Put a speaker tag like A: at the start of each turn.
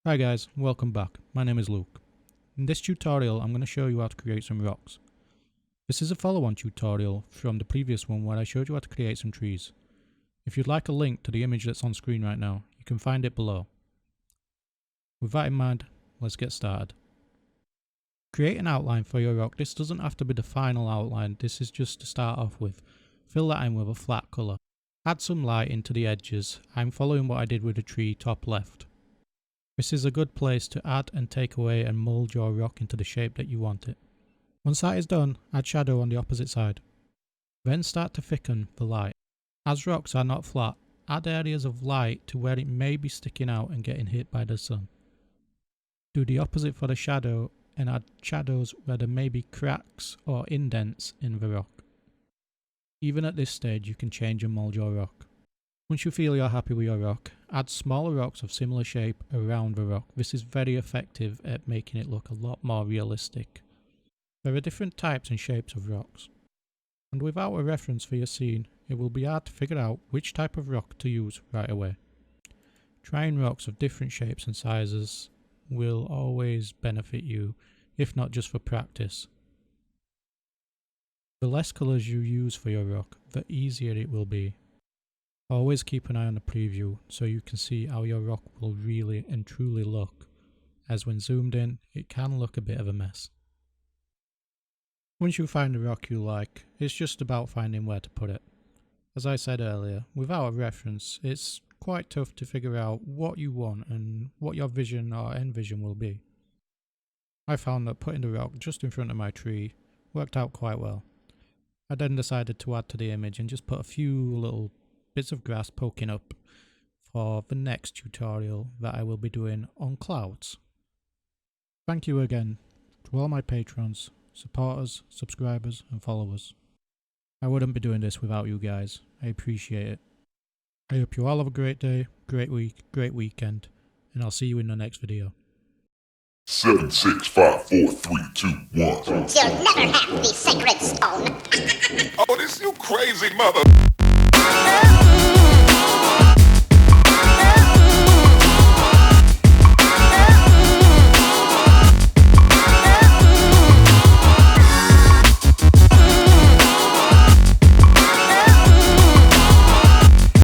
A: Hi guys, welcome back. My name is Luke. In this tutorial I'm going to show you how to create some rocks. This is a follow-on tutorial from the previous one where I showed you how to create some trees. If you'd like a link to the image that's on screen right now, you can find it below. With that in mind, let's get started. Create an outline for your rock. This doesn't have to be the final outline, this is just to start off with. Fill that in with a flat colour. Add some light into the edges. I'm following what I did with the tree top left. This is a good place to add and take away and mould your rock into the shape that you want it. Once that is done, add shadow on the opposite side. Then start to thicken the light. As rocks are not flat, add areas of light to where it may be sticking out and getting hit by the sun. Do the opposite for the shadow and add shadows where there may be cracks or indents in the rock. Even at this stage you can change and mould your rock. Once you feel you're happy with your rock, add smaller rocks of similar shape around the rock. This is very effective at making it look a lot more realistic. There are different types and shapes of rocks, and without a reference for your scene, it will be hard to figure out which type of rock to use right away. Trying rocks of different shapes and sizes will always benefit you, if not just for practice. The less colours you use for your rock, the easier it will be. Always keep an eye on the preview so you can see how your rock will really and truly look, as when zoomed in it can look a bit of a mess. Once you find a rock you like, it's just about finding where to put it. As I said earlier, without a reference it's quite tough to figure out what you want and what your vision or envision will be. I found that putting the rock just in front of my tree worked out quite well. I then decided to add to the image and just put a few little bits of grass poking up for the next tutorial that I will be doing on clouds. Thank you again to all my patrons, supporters, subscribers and followers. I wouldn't be doing this without you guys. I appreciate it. I hope you all have a great day, great week, great weekend, and I'll see you in the next video.
B: 7, 6, 5, 4, 3, 2, 1.
C: You'll never have the sacred stone.
B: Oh, this you crazy mother.